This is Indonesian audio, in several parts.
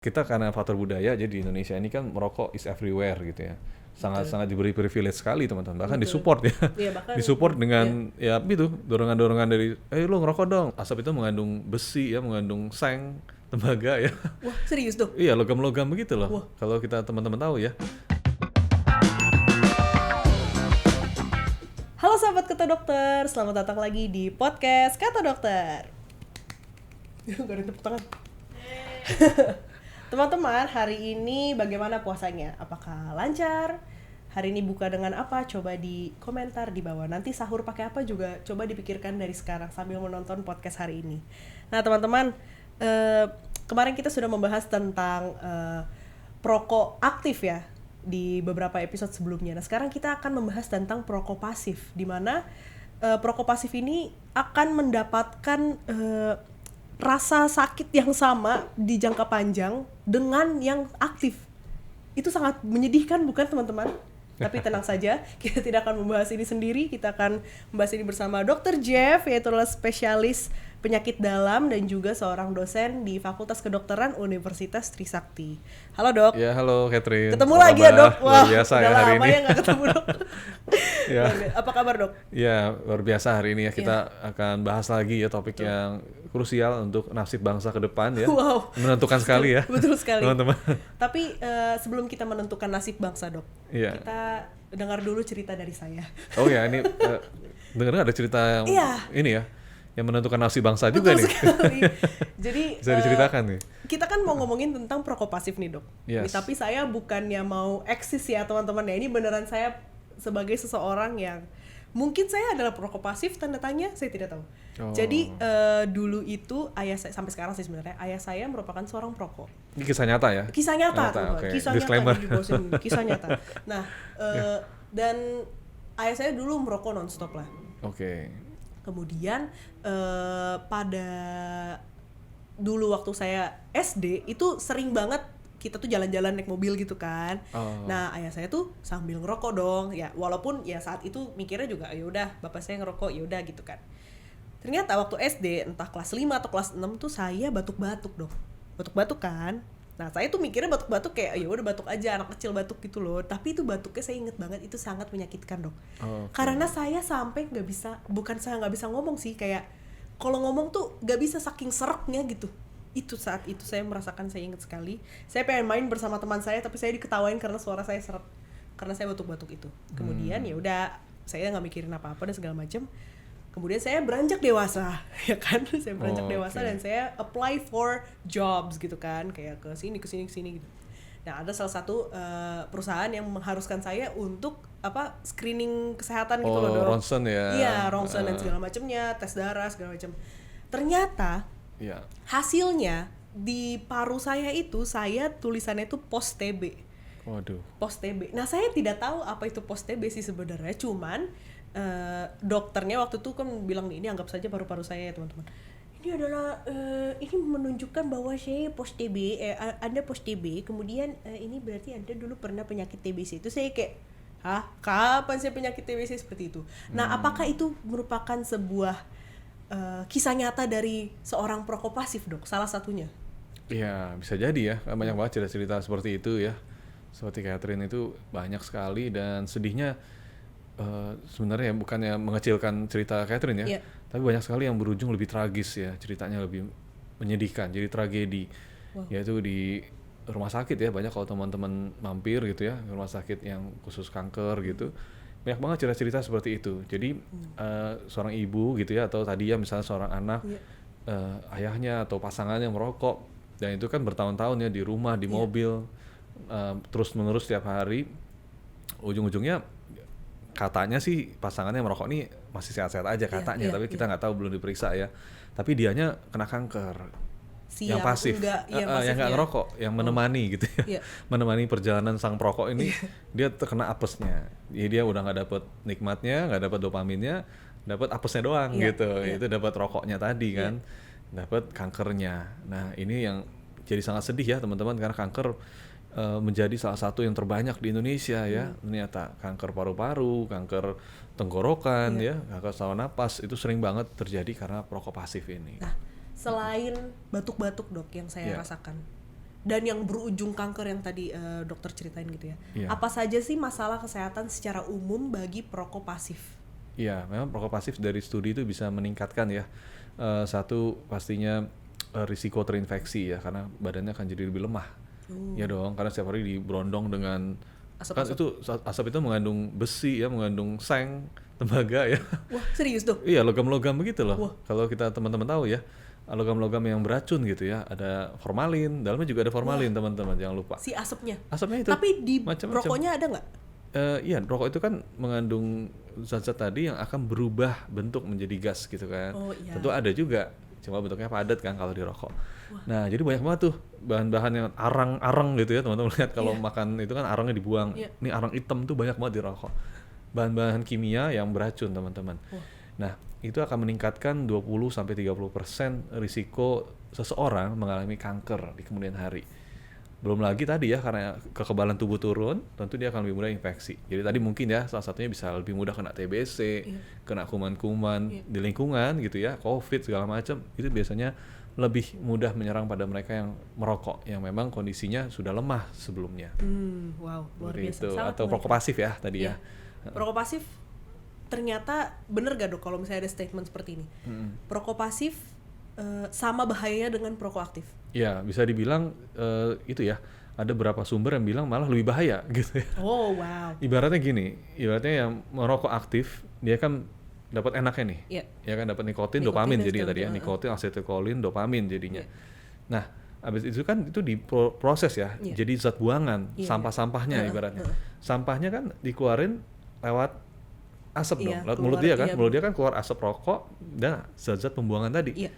Kita karena faktor budaya, jadi di Indonesia ini kan merokok is everywhere gitu ya. Sangat diberi privilege sekali teman-teman. Bahkan disupport ya. Iya, bahkan Disupport dengan ya itu dorongan-dorongan dari lu ngerokok dong. Asap itu mengandung besi ya, mengandung seng, tembaga ya. wah serius dong. Iya, logam-logam begitu loh. Wah. Kalau kita teman-teman tahu ya. Halo sahabat Kata Dokter, selamat datang lagi di podcast Kata Dokter. Gak ada tepuk tangan. Teman-teman, hari ini bagaimana puasanya? Apakah lancar? Hari ini buka dengan apa? Coba di komentar di bawah. Nanti sahur pakai apa juga coba dipikirkan dari sekarang sambil menonton podcast hari ini. Nah teman-teman, kemarin kita sudah membahas tentang perokok aktif ya di beberapa episode sebelumnya. Nah sekarang kita akan membahas tentang perokok pasif, di mana perokok pasif ini akan mendapatkan rasa sakit yang sama di jangka panjang dengan yang aktif. Itu sangat menyedihkan bukan teman-teman? Tapi tenang saja, kita tidak akan membahas ini sendiri. Kita akan membahas ini bersama Dr. Jeff, yaitu adalah spesialis penyakit dalam dan juga seorang dosen di Fakultas Kedokteran Universitas Trisakti. Halo dok. Ya, halo Catherine. Ketemu lagi ya dok. Luar biasa udah ya hari lama ini. ya nggak ketemu dok. Ya. Apa kabar dok? Ya, luar biasa hari ini ya. Kita akan bahas lagi ya topik yang krusial untuk nasib bangsa ke depan ya. Wow. Menentukan sekali ya. Betul sekali. Teman-teman. Tapi sebelum kita menentukan nasib bangsa dok, Iya. kita dengar dulu cerita dari saya. Oh ya, ini dengar ada cerita yang ini ya, yang menentukan nasib bangsa juga Betul nih. sekali. Jadi Bisa diceritakan nih. kita kan mau ngomongin tentang perokok pasif nih dok. Yes. Tapi saya bukannya mau eksis ya teman-teman ya. Ini beneran saya sebagai seseorang yang mungkin saya adalah perokok pasif tanda tanya, saya tidak tahu. Oh. Jadi dulu itu ayah saya, sampai sekarang sih sebenarnya ayah saya merupakan seorang perokok. Ini kisah nyata ya? Kisah nyata tuh, okay. kisah Disclaimer. nyata di bawah sini, kisah nyata. Nah, dan ayah saya dulu merokok nonstop lah. Oke. Kemudian pada dulu waktu saya SD itu sering banget kita tuh jalan-jalan naik mobil gitu kan. Oh. Nah, ayah saya tuh sambil ngerokok dong. Ya, walaupun ya saat itu mikirnya juga ya udah bapak saya ngerokok, ya udah gitu kan. Ternyata waktu SD entah kelas 5 atau kelas 6 tuh saya batuk-batuk dong. Batuk-batuk kan. Nah, saya tuh mikirnya batuk-batuk kayak ya udah batuk aja, anak kecil batuk gitu loh. Tapi itu batuknya saya inget banget itu sangat menyakitkan dok. Okay. Karena saya sampai nggak bisa, bukan saya nggak bisa ngomong sih, kayak kalau ngomong tuh nggak bisa saking sereknya gitu. Itu saat itu saya merasakan, saya inget sekali. Saya pengen main bersama teman saya tapi saya diketawain karena suara saya seret karena saya batuk-batuk itu. Kemudian ya udah saya nggak mikirin apa-apa dan segala macam. Kemudian saya beranjak dewasa, ya kan? Saya beranjak dewasa dan saya apply for jobs gitu kan, kayak ke sini gitu. Nah, ada salah satu perusahaan yang mengharuskan saya untuk screening kesehatan gitu loh, dok. Ronsen ya. Iya, ronsen dan segala macamnya, tes darah segala macam. Ternyata hasilnya di paru saya itu saya tulisannya itu post TB. Waduh. Post TB. Nah, saya tidak tahu apa itu post TB sih sebenarnya, cuman dokternya waktu itu kan bilang nih, ini anggap saja paru-paru saya ya teman-teman. Ini adalah ini menunjukkan bahwa saya post TB, Anda post TB, kemudian ini berarti Anda dulu pernah penyakit TBC. Itu saya kayak, hah? Kapan saya penyakit TBC seperti itu? Nah, apakah itu merupakan sebuah kisah nyata dari seorang perokok pasif dok? Salah satunya. Iya, bisa jadi ya. Banyak banget cerita-cerita seperti itu ya. Seperti Catherine itu banyak sekali dan sedihnya sebenarnya bukannya mengecilkan cerita Catherine ya, tapi banyak sekali yang berujung lebih tragis ya, ceritanya lebih menyedihkan, jadi tragedi. Yaitu di rumah sakit ya, banyak kalau teman-teman mampir gitu ya, rumah sakit yang khusus kanker gitu, banyak banget cerita-cerita seperti itu. Jadi seorang ibu gitu ya, atau tadi ya misalnya seorang anak, ayahnya atau pasangannya merokok, dan itu kan bertahun-tahun ya di rumah, di mobil, terus-menerus setiap hari, ujung-ujungnya katanya sih pasangannya merokok nih masih sehat-sehat aja katanya, tapi kita nggak tahu, belum diperiksa ya. Tapi dianya kena kanker. Yang pasif, yang nggak ngerokok, yang menemani gitu ya, menemani perjalanan sang perokok ini, dia terkena apesnya. Jadi dia udah nggak dapet nikmatnya, nggak dapet dopaminnya, dapet apesnya doang gitu. Itu dapat rokoknya tadi kan, dapat kankernya. Nah ini yang jadi sangat sedih ya teman-teman, karena kanker menjadi salah satu yang terbanyak di Indonesia ya. Ternyata kanker paru-paru, kanker tenggorokan ya, kanker saluran napas itu sering banget terjadi karena perokok pasif ini. Nah, selain batuk-batuk dok yang saya rasakan, dan yang berujung kanker yang tadi dokter ceritain gitu ya. Apa saja sih masalah kesehatan secara umum bagi perokok pasif? Iya, memang perokok pasif dari studi itu bisa meningkatkan ya. Satu pastinya risiko terinfeksi ya, karena badannya akan jadi lebih lemah. Ya dong, karena setiap hari diberondong dengan asap itu mengandung besi ya, mengandung seng, tembaga ya. Wah, serius dong? Iya, logam-logam begitu loh. Kalau kita teman-teman tahu ya, logam-logam yang beracun gitu ya, ada formalin, dalamnya juga ada formalin teman-teman, jangan lupa. Si asapnya itu. Tapi di rokoknya ada nggak? Iya, rokok itu kan mengandung zat-zat tadi yang akan berubah bentuk menjadi gas gitu kan. Tentu ada juga, cuma bentuknya padat kan kalau di rokok. Nah, jadi banyak banget tuh bahan-bahan yang arang-arang gitu ya, teman-teman lihat kalau makan itu kan arangnya dibuang. Ini arang hitam tuh banyak banget di rokok. Bahan-bahan kimia yang beracun, teman-teman. Nah, itu akan meningkatkan 20-30% risiko seseorang mengalami kanker di kemudian hari. Belum lagi tadi ya, karena kekebalan tubuh turun, tentu dia akan lebih mudah infeksi. Jadi tadi mungkin ya, salah satunya bisa lebih mudah kena TBC, kena kuman-kuman di lingkungan gitu ya, COVID segala macam. Itu biasanya lebih mudah menyerang pada mereka yang merokok, yang memang kondisinya sudah lemah sebelumnya. Wow, luar biasa. Gitu. Atau perokok pasif ya tadi ya. Perokok pasif ternyata bener gak dok kalau misalnya ada statement seperti ini? Perokok pasif sama bahayanya dengan perokok aktif? Ya, bisa dibilang itu ya, ada beberapa sumber yang bilang malah lebih bahaya gitu ya. Oh wow. Ibaratnya gini, yang merokok aktif dia kan dapat enaknya nih, ya kan dapat nikotin dopamin jadinya tadi ya, nikotin, asetilkolin, dopamin jadinya. Nah, abis itu kan itu diproses ya, jadi zat buangan, sampah-sampahnya ibaratnya. Sampahnya kan dikeluarin lewat asap dong, lewat mulut dia kan, mulut dia kan keluar asap rokok dan zat-zat pembuangan tadi.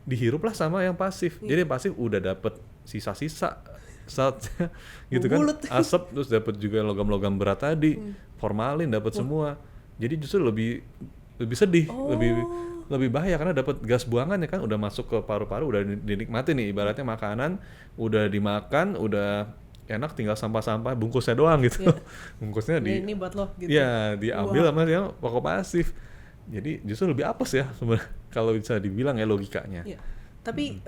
Dihiruplah sama yang pasif. Jadi yang pasif udah dapet sisa-sisa zatnya gitu kan, asap, terus dapet juga logam-logam berat tadi, formalin dapet semua. Jadi justru lebih sedih, lebih bahaya karena dapat gas buangan ya kan, udah masuk ke paru-paru, udah dinikmati nih ibaratnya makanan, udah dimakan, udah enak, tinggal sampah-sampah bungkusnya doang gitu. Bungkusnya ini buat lo gitu. Ya, diambil sama yang perokok pasif. Jadi justru lebih apes ya sebenarnya kalau bisa dibilang ya logikanya. Tapi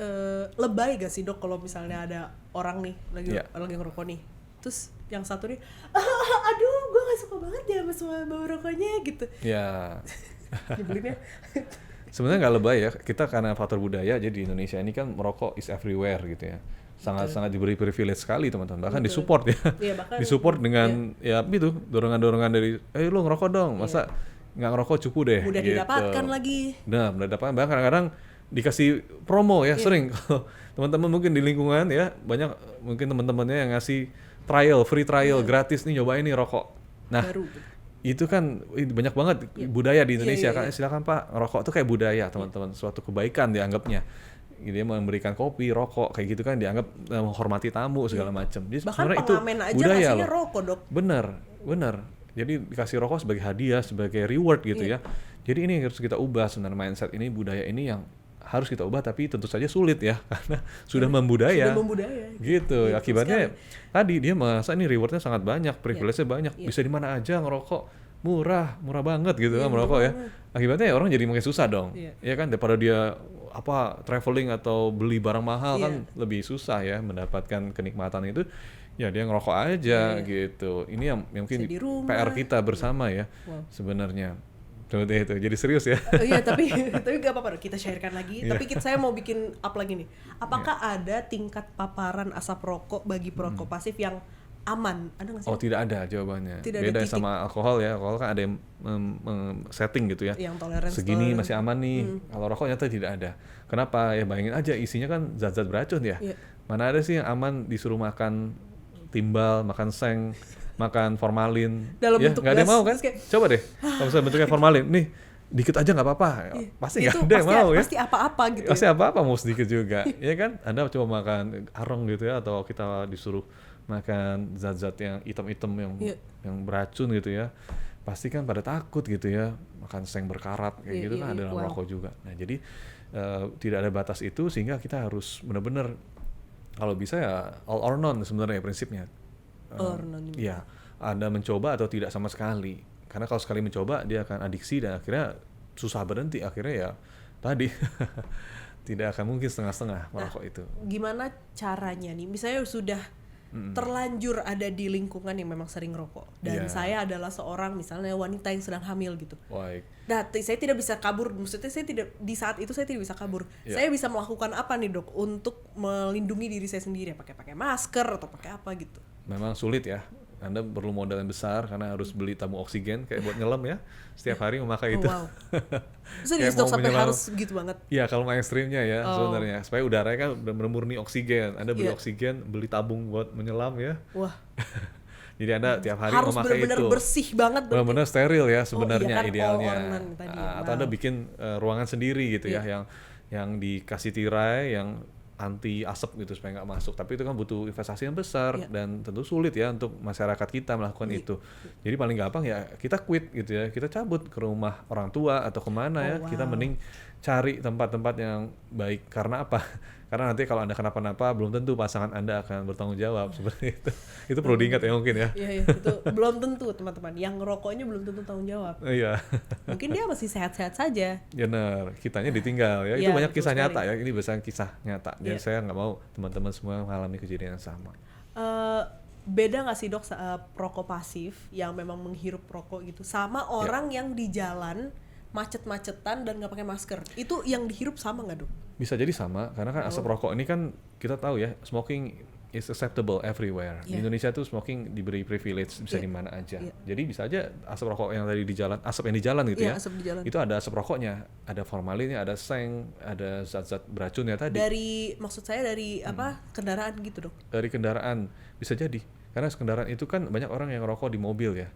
lebay gak sih dok kalau misalnya ada orang nih lagi ngerokok nih, terus yang satu nih, aduh gue gak suka banget ya sama bau rokoknya gitu. Ya. Nyebelinnya. Sebenarnya nggak lebay ya, kita karena faktor budaya jadi di Indonesia ini kan merokok is everywhere gitu ya. Sangat diberi privilege sekali teman-teman, bahkan disupport ya. Disupport dengan ya itu dorongan-dorongan dari lu ngerokok dong, masa nggak ngerokok cupu deh. Mudah gitu. didapatkan lagi. Nah, mudah didapatkan, bahkan kadang-kadang dikasih promo ya, sering kalau teman-teman mungkin di lingkungan ya, banyak mungkin teman-temannya yang ngasih free trial gratis nih, nyobain nih rokok. Nah, itu kan banyak banget budaya di Indonesia kan, silakan Pak, ngerokok tuh kayak budaya teman-teman, suatu kebaikan dianggapnya. Dia memberikan kopi, rokok kayak gitu kan dianggap menghormati tamu segala macam. Jadi bahkan pengamen aja ngasihnya rokok dok. Bener. Jadi dikasih rokok sebagai hadiah, sebagai reward gitu ya. Jadi ini harus kita ubah sebenarnya, mindset ini, budaya ini yang harus kita ubah, tapi tentu saja sulit ya karena sudah membudaya. Gitu. Akibatnya tadi dia merasa ini rewardnya sangat banyak, privilege-nya banyak, bisa di mana aja ngerokok, murah banget gitu kan merokok ya. Akibatnya ya orang jadi makin susah dong. Ya kan, daripada dia traveling atau beli barang mahal kan lebih susah ya mendapatkan kenikmatan itu. Ya dia ngerokok aja gitu. Ini yang mungkin PR kita bersama ya sebenarnya. Seperti itu. Jadi serius ya. Tapi gak apa-apa, kita sharekan lagi. Tapi saya mau bikin up lagi nih. Apakah ada tingkat paparan asap rokok bagi perokok pasif yang aman? Ada nggak sih? Oh, tidak ada jawabannya. Beda sama alkohol ya. Alkohol kan ada yang setting gitu ya. Yang toleransi segini masih aman nih. Kalau rokok nyata tidak ada. Kenapa? Ya bayangin aja isinya kan zat-zat beracun ya. Mana ada sih yang aman disuruh makan timbal, makan seng, makan formalin. Dalam ya bentuk nggak ada yang mau kan? Coba deh, kalau misalnya bentuknya formalin, nih dikit aja nggak apa-apa, pasti nggak ada yang mau ya. Pasti apa-apa gitu. Pasti apa-apa mau sedikit juga, ya kan? Anda coba makan arang gitu ya, atau kita disuruh makan zat-zat yang hitam-hitam yang beracun gitu ya, pasti kan pada takut gitu ya, makan seng berkarat kayak gitu kan ada dalam rokok juga. Nah jadi tidak ada batas itu, sehingga kita harus benar-benar kalau bisa ya all or none sebenarnya prinsipnya. Ya, Anda mencoba atau tidak sama sekali. Karena kalau sekali mencoba dia akan adiksi dan akhirnya susah berhenti. Akhirnya ya tadi Tidak akan mungkin setengah-setengah merokok itu. Gimana caranya nih? Misalnya sudah terlanjur ada di lingkungan yang memang sering rokok dan saya adalah seorang misalnya wanita yang sedang hamil gitu. Baik. Nah, saya tidak bisa kabur. Maksudnya saya tidak di saat itu saya tidak bisa kabur. Saya bisa melakukan apa nih dok untuk melindungi diri saya sendiri? Pakai masker atau pakai apa gitu? Memang sulit ya. Anda perlu modal yang besar karena harus beli tabung oksigen kayak buat nyelam ya. Setiap hari memakai itu. Wow. Serius dok sampai harus gitu banget? Iya kalau ekstrimnya ya sebenarnya. Supaya udaranya kan murni oksigen. Anda beli oksigen, beli tabung buat menyelam ya. Wah. Jadi Anda tiap hari harus memakai itu. Harus benar-benar bersih banget. Benar-benar steril ya sebenarnya kan? idealnya. Atau Anda bikin ruangan sendiri gitu ya yang dikasih tirai yang anti asap gitu supaya nggak masuk, tapi itu kan butuh investasi yang besar dan tentu sulit ya untuk masyarakat kita melakukan itu. Jadi paling gampang ya kita quit gitu ya, kita cabut ke rumah orang tua atau kemana kita mending cari tempat-tempat yang baik. Karena apa? Karena nanti kalau Anda kenapa-napa belum tentu pasangan Anda akan bertanggung jawab seperti itu. Itu perlu diingat ya mungkin ya. Iya itu belum tentu teman-teman. Yang ngerokoknya belum tentu tanggung jawab. Iya. Mungkin dia masih sehat-sehat saja. Benar, kitanya ditinggal ya. Itu banyak kisah nyata ya. Ini biasanya kisah nyata. Jadi saya nggak mau teman-teman semua mengalami kejadian yang sama. Beda nggak sih dok perokok pasif yang memang menghirup rokok gitu sama orang yang di jalan macet-macetan dan nggak pakai masker, itu yang dihirup sama nggak dok? Bisa jadi sama karena kan asap rokok ini kan kita tahu ya, smoking is acceptable everywhere. Di Indonesia tuh smoking diberi privilege bisa di mana aja. Jadi bisa aja asap rokok yang tadi di jalan, asap yang di jalan gitu ya. Asap di jalan. Itu ada asap rokoknya, ada formalinnya, ada seng, ada zat-zat beracunnya tadi. Maksud saya dari kendaraan gitu dok? Dari kendaraan bisa jadi karena kendaraan itu kan banyak orang yang ngerokok di mobil ya.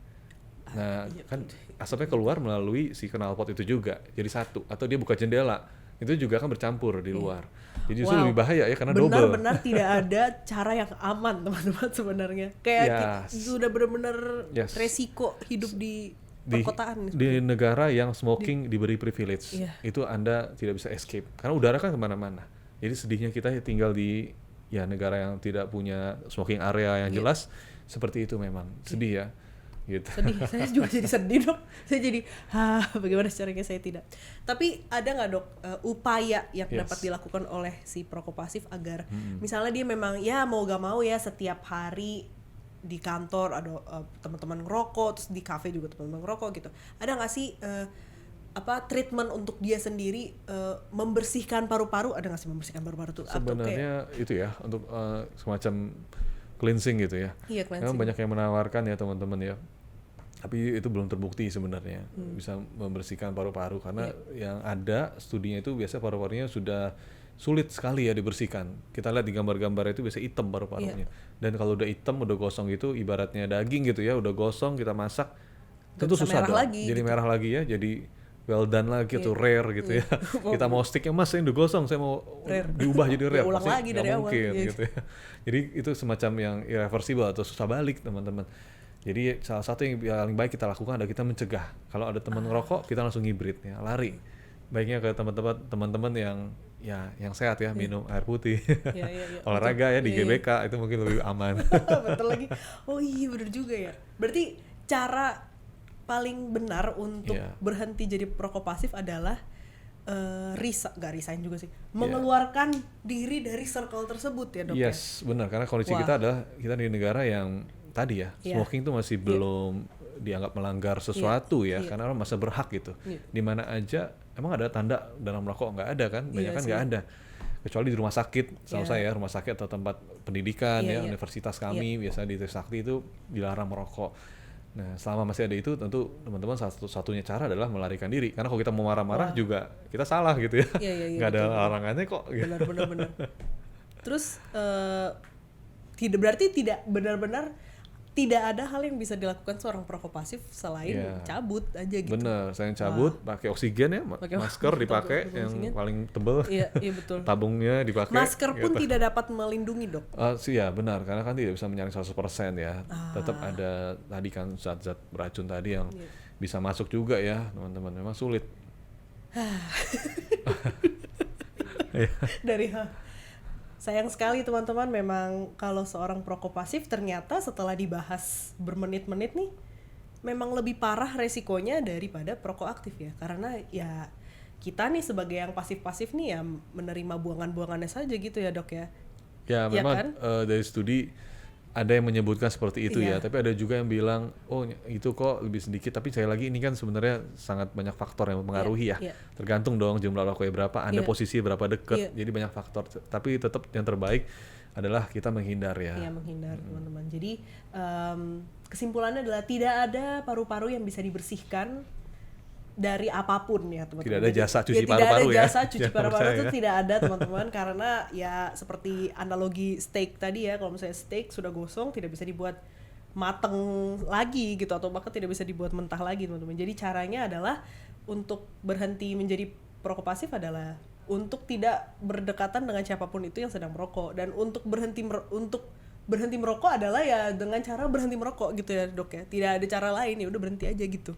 Nah, kan asapnya keluar melalui si knalpot itu juga, jadi satu. Atau dia buka jendela, itu juga kan bercampur di luar. Jadi justru lebih bahaya ya, karena double. Benar-benar tidak ada cara yang aman teman-teman sebenarnya. Kayak sudah benar-benar resiko hidup di perkotaan. Di negara yang smoking diberi privilege, itu Anda tidak bisa escape. Karena udara kan kemana-mana. Jadi sedihnya kita tinggal di negara yang tidak punya smoking area yang jelas, seperti itu memang. Sedih ya. Gitu. Sedih, saya juga jadi sedih dok. Saya jadi, bagaimana caranya saya tidak. Tapi ada nggak dok upaya yang dapat dilakukan oleh si perokok pasif agar misalnya dia memang mau gak mau ya setiap hari di kantor ada teman-teman ngerokok, terus di kafe juga teman-teman ngerokok gitu. Ada nggak sih treatment untuk dia sendiri membersihkan paru-paru? Ada nggak sih membersihkan paru-paru tuh? Sebenarnya itu ya untuk semacam cleansing gitu ya. Iya, cleansing. Memang banyak yang menawarkan ya teman-teman ya. Tapi itu belum terbukti sebenarnya bisa membersihkan paru-paru karena yang ada studinya itu biasa paru-parunya sudah sulit sekali ya dibersihkan. Kita lihat di gambar-gambar itu biasa hitam paru-parunya. Dan kalau udah hitam, udah gosong gitu ibaratnya daging gitu ya, udah gosong kita masak tentu susah dong. Jadi merah lagi ya, jadi well done lagi atau rare gitu ya. Kita mau sticknya mas ini udah gosong, saya mau diubah jadi rare. Ulang lagi dari awal gitu ya. Jadi itu semacam yang irreversible atau susah balik teman-teman. Jadi salah satu yang paling baik kita lakukan adalah kita mencegah. Kalau ada teman ngerokok, kita langsung hibrid ya, lari. Baiknya ke teman-teman yang sehat ya, minum air putih. Olahraga ya di GBK itu mungkin lebih aman. Betul lagi. Oh iya benar juga ya. Berarti cara paling benar untuk berhenti jadi perokok pasif adalah resign juga sih, mengeluarkan diri dari circle tersebut ya dok. Yes, benar, karena kondisi kita adalah kita di negara yang tadi ya, smoking itu masih belum dianggap melanggar sesuatu karena orang masih berhak gitu. Di mana aja emang ada tanda dalam rokok? Nggak ada kan, banyak kan nggak ada. Kecuali di rumah sakit, sama saya rumah sakit atau tempat pendidikan universitas kami biasa di Trisakti itu dilarang merokok. Nah, selama masih ada itu tentu teman-teman satu-satunya cara adalah melarikan diri. Karena kalau kita mau marah-marah juga kita salah gitu ya. Nggak ada larangannya kok. Benar. Terus berarti tidak benar-benar tidak ada hal yang bisa dilakukan seorang perokok pasif selain cabut aja gitu. Bener, saya cabut, pakai oksigen ya, masker dipakai yang paling tebal. Iya betul. Tabungnya dipakai. Masker pun tidak dapat melindungi dok. Ya benar, karena kan tidak bisa menyaring 100% ya. Tetap ada tadi kan zat-zat beracun tadi yang bisa masuk juga ya teman-teman. Memang sulit. Sayang sekali teman-teman, memang kalau seorang perokok pasif ternyata setelah dibahas bermenit-menit nih memang lebih parah resikonya daripada perokok aktif ya. Karena ya kita nih sebagai yang pasif-pasif nih ya menerima buangan-buangannya saja gitu ya dok ya. Ya memang kan? Dari studi ada yang menyebutkan seperti itu ya, tapi ada juga yang bilang oh itu kok lebih sedikit, tapi sekali lagi ini kan sebenarnya sangat banyak faktor yang mempengaruhi tergantung dong jumlah rokoknya berapa, Anda posisi berapa deket, jadi banyak faktor, tapi tetap yang terbaik adalah kita menghindar ya. Iya menghindar teman-teman. Jadi kesimpulannya adalah tidak ada paru-paru yang bisa dibersihkan dari apapun ya teman-teman. Tidak ada jasa cuci paru-paru ya. Tidak ada jasa cuci paru-paru itu tidak ada teman-teman, karena ya seperti analogi steak tadi ya, kalau misalnya steak sudah gosong tidak bisa dibuat mateng lagi gitu, atau bahkan tidak bisa dibuat mentah lagi teman-teman. Jadi caranya adalah untuk berhenti menjadi perokok pasif adalah untuk tidak berdekatan dengan siapapun itu yang sedang merokok, dan untuk berhenti merokok adalah ya dengan cara berhenti merokok gitu ya dok ya. Tidak ada cara lain, ya udah berhenti aja gitu.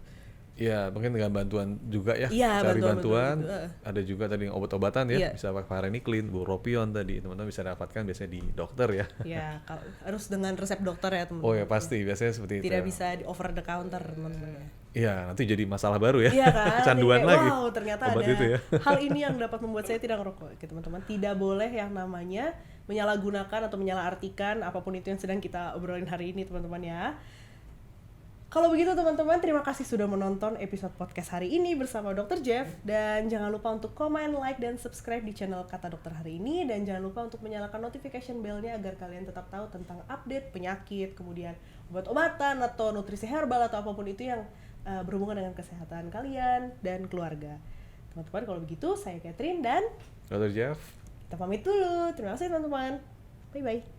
Ya mungkin dengan bantuan juga ya, cari bantuan. Ada juga tadi obat-obatan ya, bisa pakai varenicline, bupropion tadi teman-teman bisa dapatkan biasanya di dokter ya. Ya harus dengan resep dokter ya teman-teman. Oh ya pasti, biasanya seperti itu. Tidak bisa di over the counter teman-teman. Iya, nanti jadi masalah baru ya. Iya kan? Kecanduan lagi. Wow, ternyata obat ada itu ya. Hal ini yang dapat membuat saya tidak ngerokok gitu teman-teman. Tidak boleh yang namanya menyalahgunakan atau menyalahartikan apapun itu yang sedang kita obrolin hari ini teman-teman ya. Kalau begitu teman-teman, terima kasih sudah menonton episode podcast hari ini bersama Dr. Jeff. Dan jangan lupa untuk komen, like, dan subscribe di channel Kata Dokter hari ini. Dan jangan lupa untuk menyalakan notification bell-nya agar kalian tetap tahu tentang update penyakit, kemudian obat-obatan atau nutrisi herbal atau apapun itu yang berhubungan dengan kesehatan kalian dan keluarga. Teman-teman, kalau begitu saya Catherine dan Dr. Jeff. Kita pamit dulu. Terima kasih teman-teman. Bye-bye.